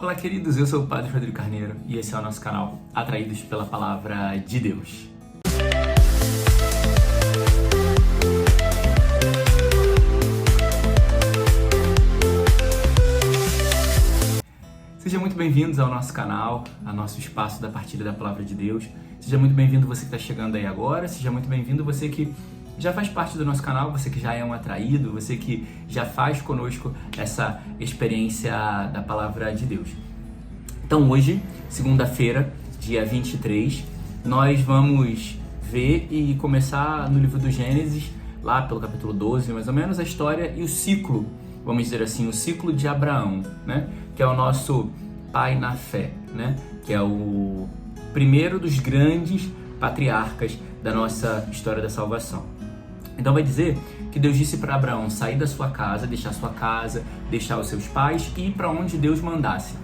Olá, queridos, eu sou o Padre Rodrigo Carneiro e esse é o nosso canal Atraídos pela Palavra de Deus. Sejam muito bem-vindos ao nosso canal, ao nosso espaço da partilha da Palavra de Deus. Seja muito bem-vindo você que está chegando aí agora, seja muito bem-vindo você que já faz parte do nosso canal, você que já é um atraído, você que já faz conosco essa experiência da Palavra de Deus. Então hoje, segunda-feira, dia 23, nós vamos ver e começar no livro do Gênesis, lá pelo capítulo 12, mais ou menos, a história e o ciclo, vamos dizer assim, o ciclo de Abraão, né? Que é o nosso pai na fé, né? Que é o primeiro dos grandes patriarcas da nossa história da salvação. Então vai dizer que Deus disse para Abraão sair da sua casa, deixar os seus pais e ir para onde Deus mandasse.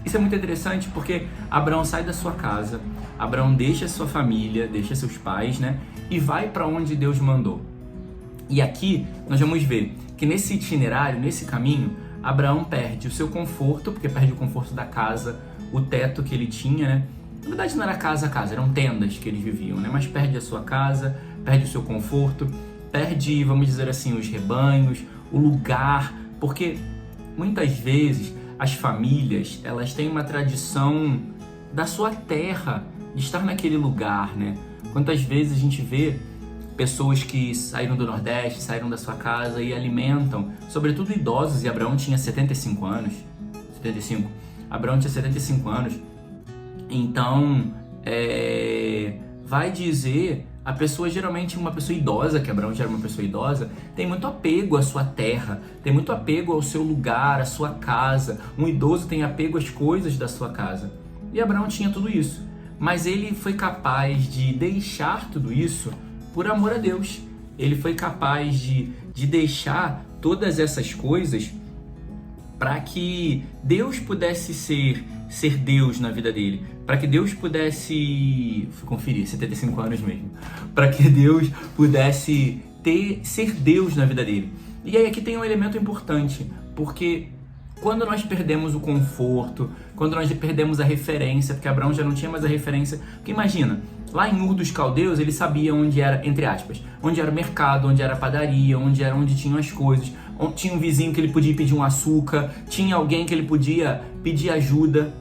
Isso é muito interessante porque Abraão sai da sua casa, Abraão deixa sua família, deixa seus pais, né? E vai para onde Deus mandou. E aqui nós vamos ver que nesse itinerário, nesse caminho, Abraão perde o seu conforto, porque perde o conforto da casa, o teto que ele tinha, né? Na verdade não era casa, eram tendas que eles viviam, né? Mas perde a sua casa, perde o seu conforto, perde, vamos dizer assim, os rebanhos, o lugar, porque muitas vezes as famílias, elas têm uma tradição da sua terra, de estar naquele lugar, né? Quantas vezes a gente vê pessoas que saíram do Nordeste, saíram da sua casa e alimentam, sobretudo idosos, e Abraão tinha 75 anos, Abraão tinha 75 anos, então vai dizer, a pessoa, geralmente uma pessoa idosa, que Abraão já era uma pessoa idosa, tem muito apego à sua terra, tem muito apego ao seu lugar, à sua casa. Um idoso tem apego às coisas da sua casa. E Abraão tinha tudo isso, mas ele foi capaz de deixar tudo isso por amor a Deus. Ele foi capaz de deixar todas essas coisas para que Deus pudesse ser Deus na vida dele, para que Deus pudesse, conferir, 75 anos mesmo, para que Deus pudesse ser Deus na vida dele. E aí aqui tem um elemento importante, porque quando nós perdemos o conforto, quando nós perdemos a referência, porque Abraão já não tinha mais a referência, porque imagina, lá em Ur dos Caldeus, ele sabia onde era, entre aspas, onde era o mercado, onde era a padaria, onde tinham as coisas, onde tinha um vizinho que ele podia pedir um açúcar, tinha alguém que ele podia pedir ajuda.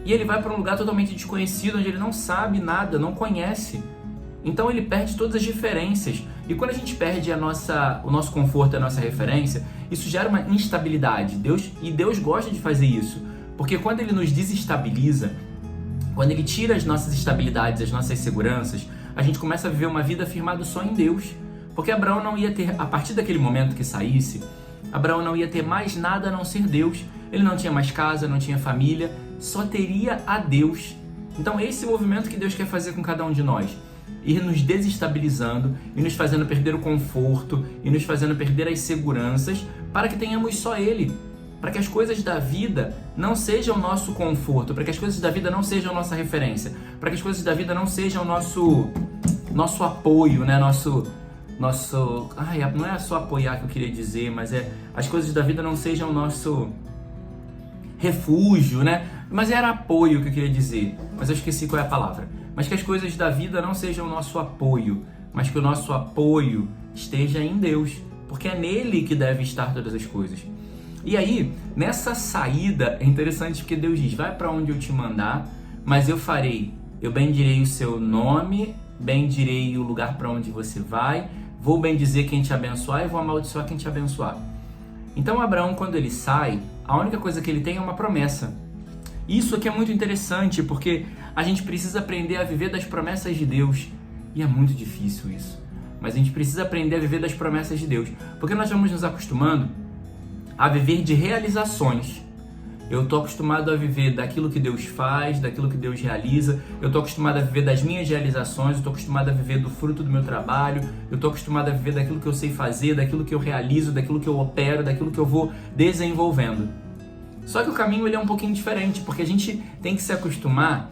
E ele vai para um lugar totalmente desconhecido, onde ele não sabe nada, não conhece. Então ele perde todas as referências. E quando a gente perde o nosso conforto, a nossa referência, isso gera uma instabilidade. Deus gosta de fazer isso. Porque quando ele nos desestabiliza, quando ele tira as nossas estabilidades, as nossas seguranças, a gente começa a viver uma vida firmada só em Deus. Porque Abraão não ia ter, a partir daquele momento que saísse, Abraão não ia ter mais nada a não ser Deus. Ele não tinha mais casa, não tinha família, só teria a Deus. Então esse movimento que Deus quer fazer com cada um de nós, ir nos desestabilizando e nos fazendo perder o conforto e nos fazendo perder as seguranças para que tenhamos só Ele, para que as coisas da vida não sejam o nosso conforto, para que as coisas da vida não sejam a nossa referência, para que as coisas da vida não sejam o nosso apoio, né? Não é só apoiar que eu queria dizer, mas as coisas da vida não sejam o nosso refúgio, né? Mas era apoio que eu queria dizer, mas eu esqueci qual é a palavra. Mas que as coisas da vida não sejam o nosso apoio, mas que o nosso apoio esteja em Deus, porque é nele que deve estar todas as coisas. E aí, nessa saída, é interessante porque Deus diz, vai para onde eu te mandar, mas eu bendirei o seu nome, bendirei o lugar para onde você vai, vou bendizer quem te abençoar e vou amaldiçoar quem te abençoar. Então Abraão, quando ele sai, a única coisa que ele tem é uma promessa. Isso aqui é muito interessante, porque a gente precisa aprender a viver das promessas de Deus. E é muito difícil isso. Mas a gente precisa aprender a viver das promessas de Deus. Porque nós vamos nos acostumando a viver de realizações. Eu estou acostumado a viver daquilo que Deus faz, daquilo que Deus realiza. Eu estou acostumado a viver das minhas realizações, eu estou acostumado a viver do fruto do meu trabalho. Eu estou acostumado a viver daquilo que eu sei fazer, daquilo que eu realizo, daquilo que eu opero, daquilo que eu vou desenvolvendo. Só que o caminho ele é um pouquinho diferente, porque a gente tem que se acostumar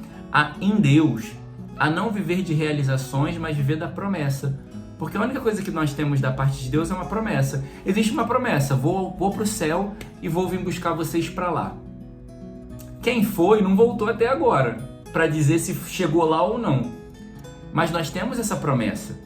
em Deus a não viver de realizações, mas viver da promessa. Porque a única coisa que nós temos da parte de Deus é uma promessa. Existe uma promessa, vou para o céu e vou vir buscar vocês para lá. Quem foi não voltou até agora para dizer se chegou lá ou não. Mas nós temos essa promessa.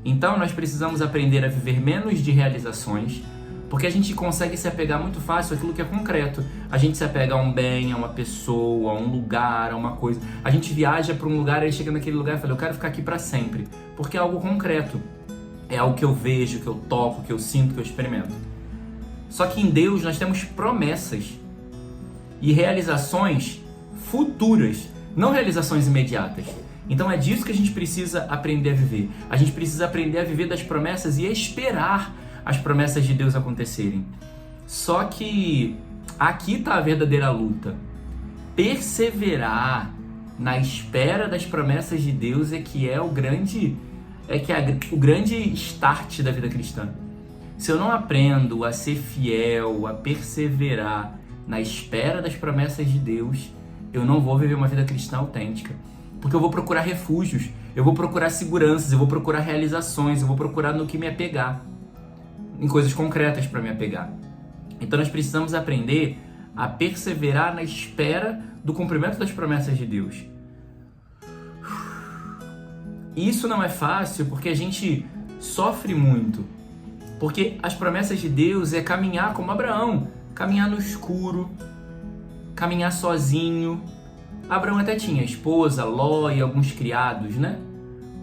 Então nós precisamos aprender a viver menos de realizações, porque a gente consegue se apegar muito fácil àquilo que é concreto. A gente se apega a um bem, a uma pessoa, a um lugar, a uma coisa. A gente viaja para um lugar e chega naquele lugar e fala, eu quero ficar aqui para sempre, porque é algo concreto. É algo que eu vejo, que eu toco, que eu sinto, que eu experimento. Só que em Deus nós temos promessas e realizações futuras, não realizações imediatas. Então é disso que a gente precisa aprender a viver. A gente precisa aprender a viver das promessas e esperar as promessas de Deus acontecerem. Só que aqui está a verdadeira luta. Perseverar na espera das promessas de Deus é o grande start da vida cristã. Se eu não aprendo a ser fiel, a perseverar na espera das promessas de Deus, eu não vou viver uma vida cristã autêntica. Porque eu vou procurar refúgios, eu vou procurar seguranças, eu vou procurar realizações, eu vou procurar no que me apegar, em coisas concretas para me apegar. Então nós precisamos aprender a perseverar na espera do cumprimento das promessas de Deus. Isso não é fácil porque a gente sofre muito. Porque as promessas de Deus é caminhar como Abraão, caminhar no escuro, caminhar sozinho. Abraão até tinha esposa, Ló e alguns criados, né?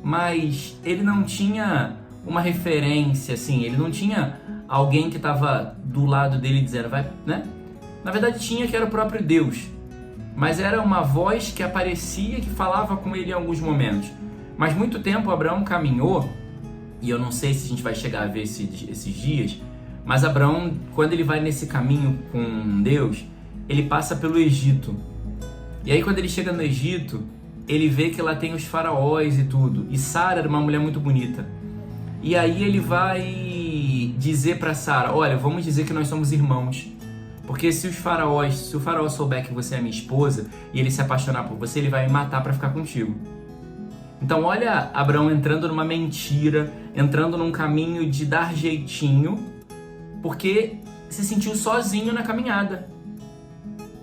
Mas ele não tinha uma referência, assim, ele não tinha alguém que estava do lado dele dizendo, vai, né? Na verdade tinha, que era o próprio Deus. Mas era uma voz que aparecia, que falava com ele em alguns momentos. Mas muito tempo Abraão caminhou, e eu não sei se a gente vai chegar a ver esses dias, mas Abraão, quando ele vai nesse caminho com Deus, ele passa pelo Egito. E aí quando ele chega no Egito, ele vê que lá tem os faraós e tudo. E Sara era uma mulher muito bonita. E aí ele vai dizer para Sara, olha, vamos dizer que nós somos irmãos. Porque se o faraó souber que você é minha esposa e ele se apaixonar por você, ele vai me matar para ficar contigo. Então olha Abraão entrando numa mentira, entrando num caminho de dar jeitinho, porque se sentiu sozinho na caminhada.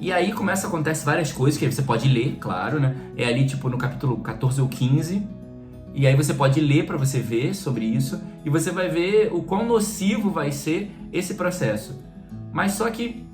E aí acontece várias coisas que você pode ler, claro, né? É ali tipo no capítulo 14 ou 15. E aí você pode ler para você ver sobre isso. E você vai ver o quão nocivo vai ser esse processo. Mas só que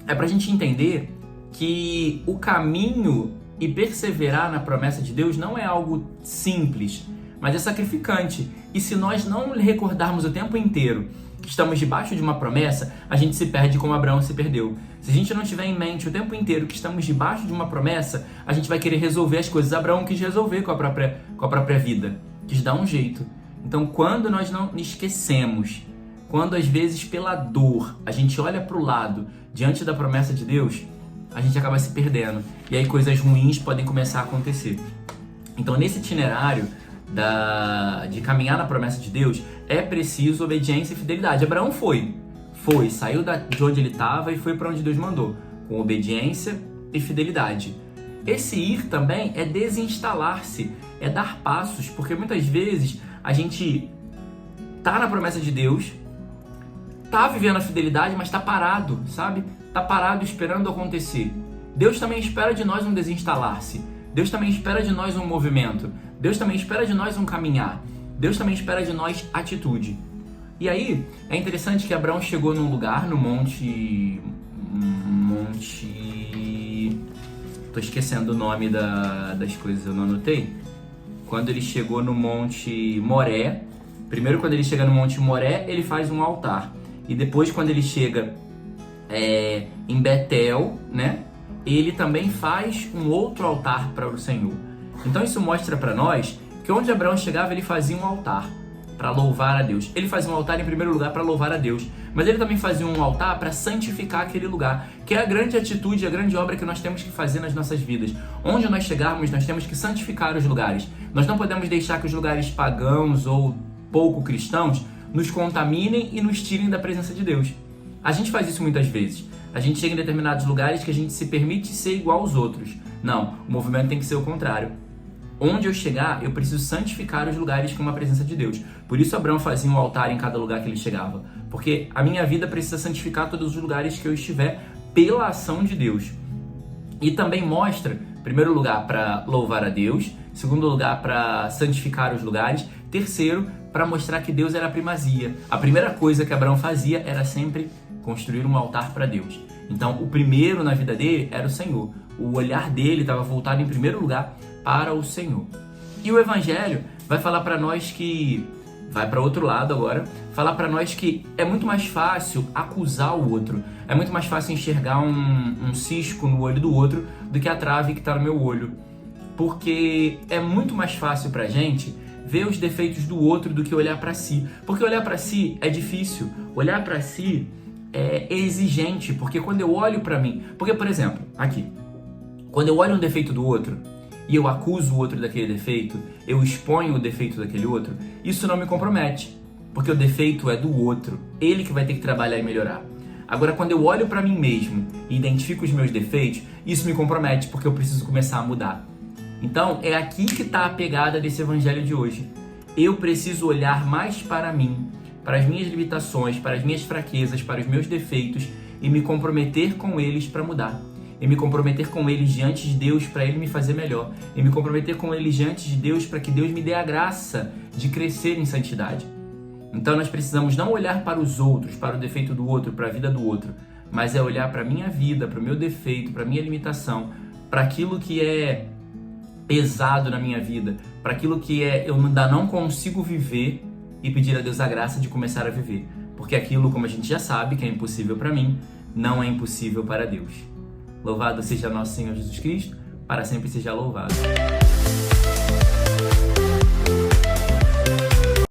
é pra gente entender que o caminho e perseverar na promessa de Deus não é algo simples, mas é sacrificante. E se nós não recordarmos o tempo inteiro que estamos debaixo de uma promessa, a gente se perde como Abraão se perdeu. Se a gente não tiver em mente o tempo inteiro que estamos debaixo de uma promessa, a gente vai querer resolver as coisas. Abraão quis resolver com a própria vida, quis dar um jeito. Então quando nós não esquecemos, quando às vezes pela dor a gente olha para o lado diante da promessa de Deus, a gente acaba se perdendo. E aí coisas ruins podem começar a acontecer. Então nesse itinerário de caminhar na promessa de Deus, é preciso obediência e fidelidade. Abraão saiu de onde ele estava e foi para onde Deus mandou, com obediência e fidelidade. Esse ir também é desinstalar-se, é dar passos, porque muitas vezes a gente tá na promessa de Deus, tá vivendo a fidelidade, mas tá parado, sabe? Tá parado esperando acontecer. Deus também espera de nós um desinstalar-se. Deus também espera de nós um movimento. Deus também espera de nós um caminhar. Deus também espera de nós atitude. E aí, é interessante que Abraão chegou num lugar, no monte... Tô esquecendo o nome das coisas, eu não anotei. Quando ele chegou no Monte Moré, primeiro quando ele chega no Monte Moré, ele faz um altar. E depois quando ele chega em Betel, né, ele também faz um outro altar para o Senhor. Então isso mostra para nós que onde Abraão chegava, ele fazia um altar para louvar a Deus. Ele fazia um altar em primeiro lugar para louvar a Deus, mas ele também fazia um altar para santificar aquele lugar, que é a grande atitude, a grande obra que nós temos que fazer nas nossas vidas. Onde nós chegarmos, nós temos que santificar os lugares. Nós não podemos deixar que os lugares pagãos ou pouco cristãos nos contaminem e nos tirem da presença de Deus. A gente faz isso muitas vezes. A gente chega em determinados lugares que a gente se permite ser igual aos outros. Não, o movimento tem que ser o contrário. Onde eu chegar, eu preciso santificar os lugares com a presença de Deus. Por isso Abraão fazia um altar em cada lugar que ele chegava. Porque a minha vida precisa santificar todos os lugares que eu estiver pela ação de Deus. E também mostra, em primeiro lugar, para louvar a Deus, em segundo lugar, para santificar os lugares, terceiro, para mostrar que Deus era a primazia. A primeira coisa que Abraão fazia era sempre construir um altar para Deus. Então, o primeiro na vida dele era o Senhor. O olhar dele estava voltado, em primeiro lugar, para o Senhor. E o Evangelho vai falar para nós que... vai para outro lado agora, falar para nós que é muito mais fácil acusar o outro, é muito mais fácil enxergar um cisco no olho do outro do que a trave que está no meu olho. Porque é muito mais fácil para a gente ver os defeitos do outro do que olhar para si. Porque olhar para si é difícil, olhar para si é exigente, porque quando eu olho para mim... Porque, por exemplo, aqui, quando eu olho um defeito do outro, e eu acuso o outro daquele defeito, eu exponho o defeito daquele outro, isso não me compromete, porque o defeito é do outro, ele que vai ter que trabalhar e melhorar. Agora, quando eu olho para mim mesmo e identifico os meus defeitos, isso me compromete, porque eu preciso começar a mudar. Então, é aqui que está a pegada desse evangelho de hoje. Eu preciso olhar mais para mim, para as minhas limitações, para as minhas fraquezas, para os meus defeitos e me comprometer com eles para mudar. E me comprometer com eles diante de Deus para Ele me fazer melhor. E me comprometer com eles diante de Deus para que Deus me dê a graça de crescer em santidade. Então nós precisamos não olhar para os outros, para o defeito do outro, para a vida do outro, mas é olhar para a minha vida, para o meu defeito, para a minha limitação, para aquilo que é pesado na minha vida, para aquilo que eu ainda não consigo viver e pedir a Deus a graça de começar a viver. Porque aquilo, como a gente já sabe, que é impossível para mim, não é impossível para Deus. Louvado seja nosso Senhor Jesus Cristo, para sempre seja louvado.